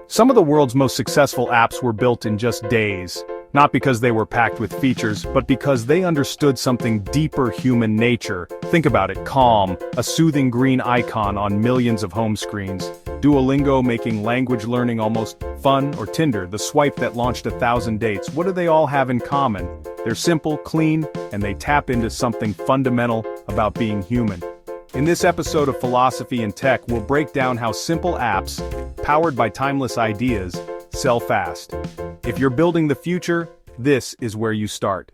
Some of the world's most successful apps were built in just days, not because they were packed with features, but because they understood something deeper: human nature. Think about it: Calm, a soothing green icon on millions of home screens; Duolingo, making language learning almost fun; or Tinder, the swipe that launched 1,000 dates. What do they all have in common? They're simple, clean, and they tap into something fundamental about being human. In this episode of Philosophy and Tech, we'll break down how simple apps, powered by timeless ideas, sell fast. If you're building the future, this is where you start.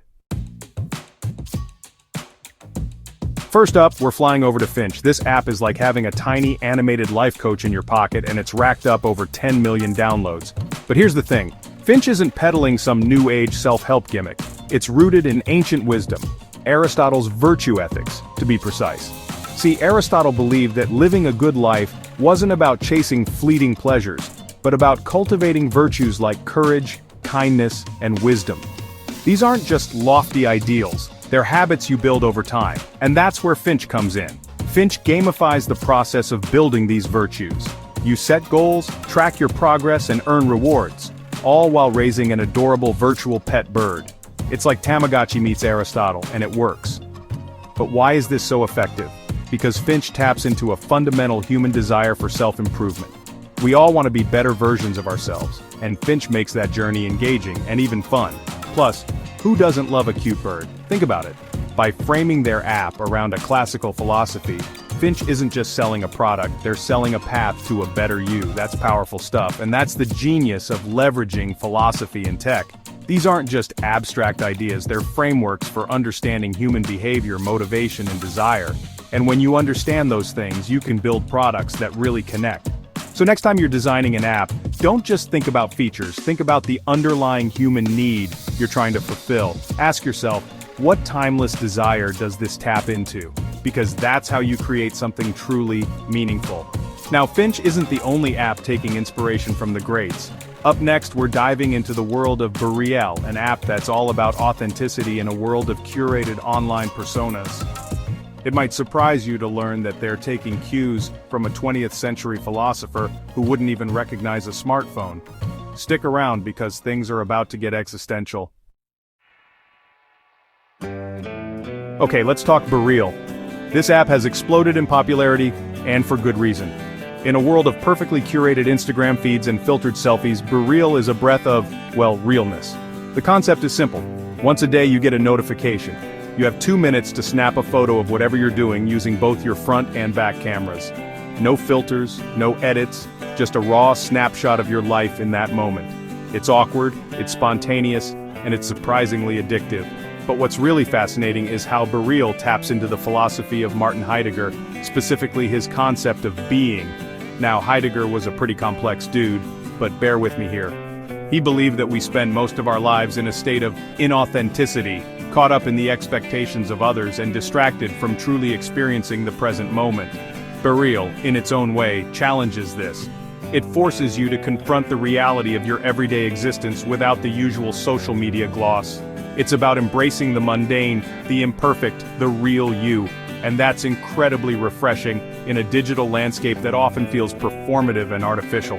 First up, we're flying over to Finch. This app is like having a tiny animated life coach in your pocket, and it's racked up over 10 million downloads. But here's the thing: Finch isn't peddling some new age self-help gimmick. It's rooted in ancient wisdom, Aristotle's virtue ethics, to be precise. See, Aristotle believed that living a good life wasn't about chasing fleeting pleasures, but about cultivating virtues like courage, kindness, and wisdom. These aren't just lofty ideals, they're habits you build over time, and that's where Finch comes in. Finch gamifies the process of building these virtues. You set goals, track your progress, and earn rewards, all while raising an adorable virtual pet bird. It's like Tamagotchi meets Aristotle, and it works. But why is this so effective? Because Finch taps into a fundamental human desire for self-improvement. We all want to be better versions of ourselves, and Finch makes that journey engaging and even fun. Plus, who doesn't love a cute bird? Think about it. By framing their app around a classical philosophy, Finch isn't just selling a product, they're selling a path to a better you. That's powerful stuff, and that's the genius of leveraging philosophy and tech. These aren't just abstract ideas, they're frameworks for understanding human behavior, motivation, and desire. And when you understand those things, you can build products that really connect. So next time you're designing an app, don't just think about features, think about the underlying human need you're trying to fulfill. Ask yourself, what timeless desire does this tap into? Because that's how you create something truly meaningful. Now, Finch isn't the only app taking inspiration from the greats. Up next, we're diving into the world of Bereal, an app that's all about authenticity in a world of curated online personas. It might surprise you to learn that they're taking cues from a 20th century philosopher who wouldn't even recognize a smartphone. Stick around because things are about to get existential. Okay, let's talk Bereal. This app has exploded in popularity, and for good reason. In a world of perfectly curated Instagram feeds and filtered selfies, Bereal is a breath of, well, realness. The concept is simple. Once a day you get a notification. You have 2 minutes to snap a photo of whatever you're doing using both your front and back cameras. No filters, no edits, just a raw snapshot of your life in that moment. It's awkward, it's spontaneous, and it's surprisingly addictive. But what's really fascinating is how Bereal taps into the philosophy of Martin Heidegger, specifically his concept of being. Now, Heidegger was a pretty complex dude, but bear with me here. He believed that we spend most of our lives in a state of inauthenticity, caught up in the expectations of others and distracted from truly experiencing the present moment. Bereal, in its own way, challenges this. It forces you to confront the reality of your everyday existence without the usual social media gloss. It's about embracing the mundane, the imperfect, the real you, and that's incredibly refreshing in a digital landscape that often feels performative and artificial.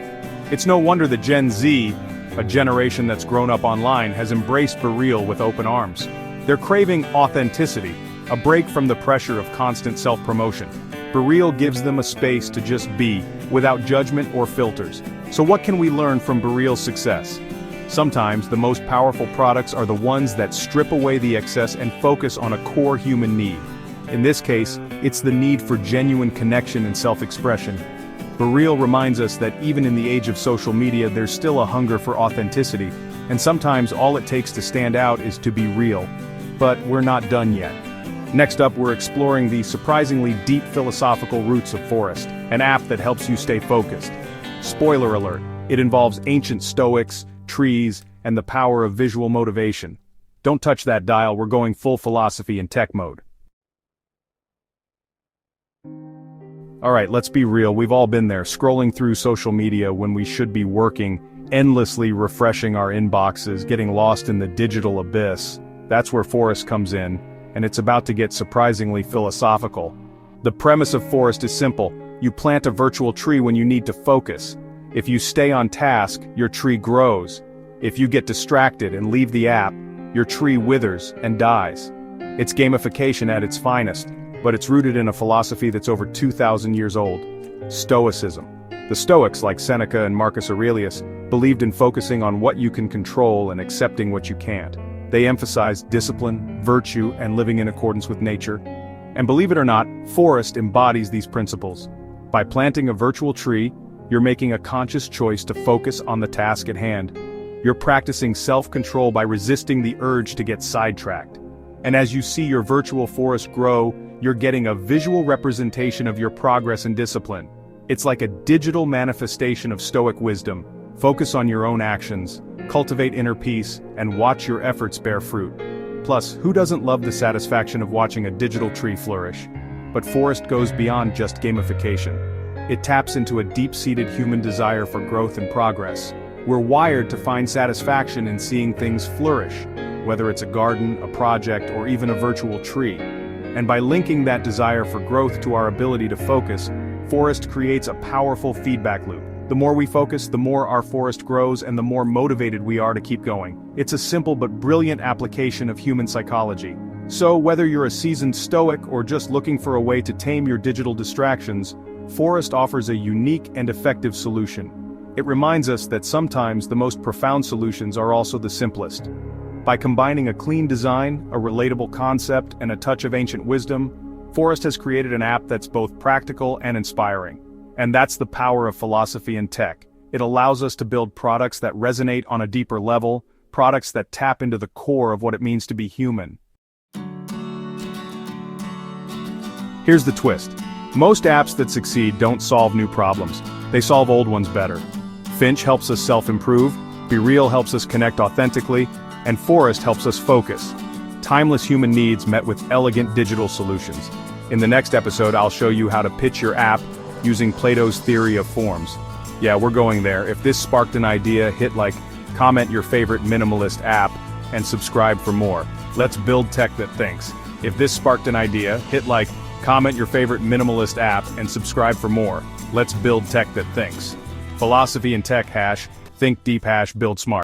It's no wonder that Gen Z, a generation that's grown up online, has embraced Bereal with open arms. They're craving authenticity, a break from the pressure of constant self-promotion. Bereal gives them a space to just be, without judgment or filters. So what can we learn from Bereal's success? Sometimes the most powerful products are the ones that strip away the excess and focus on a core human need. In this case, it's the need for genuine connection and self-expression. Bereal reminds us that even in the age of social media, there's still a hunger for authenticity, and sometimes all it takes to stand out is to be real. But we're not done yet. Next up, we're exploring the surprisingly deep philosophical roots of Forest, an app that helps you stay focused. Spoiler alert, it involves ancient Stoics, trees, and the power of visual motivation. Don't touch that dial, we're going full philosophy and tech mode. Alright, let's be real, we've all been there, scrolling through social media when we should be working, endlessly refreshing our inboxes, getting lost in the digital abyss. That's where Forest comes in, and it's about to get surprisingly philosophical. The premise of Forest is simple: you plant a virtual tree when you need to focus. If you stay on task, your tree grows. If you get distracted and leave the app, your tree withers and dies. It's gamification at its finest, but it's rooted in a philosophy that's over 2,000 years old: Stoicism. The Stoics, like Seneca and Marcus Aurelius, believed in focusing on what you can control and accepting what you can't. They emphasized discipline, virtue, and living in accordance with nature. And believe it or not, Forest embodies these principles. By planting a virtual tree, you're making a conscious choice to focus on the task at hand. You're practicing self-control by resisting the urge to get sidetracked. And as you see your virtual forest grow, you're getting a visual representation of your progress and discipline. It's like a digital manifestation of Stoic wisdom. Focus on your own actions, cultivate inner peace, and watch your efforts bear fruit. Plus, who doesn't love the satisfaction of watching a digital tree flourish? But Forest goes beyond just gamification. It taps into a deep-seated human desire for growth and progress. We're wired to find satisfaction in seeing things flourish, whether it's a garden, a project, or even a virtual tree. And by linking that desire for growth to our ability to focus, Forest creates a powerful feedback loop. The more we focus, the more our forest grows and the more motivated we are to keep going. It's a simple but brilliant application of human psychology. So whether you're a seasoned Stoic or just looking for a way to tame your digital distractions, Forest offers a unique and effective solution. It reminds us that sometimes the most profound solutions are also the simplest. By combining a clean design, a relatable concept, and a touch of ancient wisdom, Forest has created an app that's both practical and inspiring. And that's the power of philosophy and tech. It allows us to build products that resonate on a deeper level, products that tap into the core of what it means to be human. Here's the twist. Most apps that succeed don't solve new problems. They solve old ones better. Finch helps us self-improve, Bereal helps us connect authentically, and Forest helps us focus. Timeless human needs met with elegant digital solutions. In the next episode, I'll show you how to pitch your app using Plato's theory of forms. Yeah, we're going there. If this sparked an idea, hit like, comment your favorite minimalist app, and subscribe for more. Let's build tech that thinks. If this sparked an idea, hit like, comment your favorite minimalist app, and subscribe for more. Let's build tech that thinks. Philosophy and tech #, think deep #, build smart.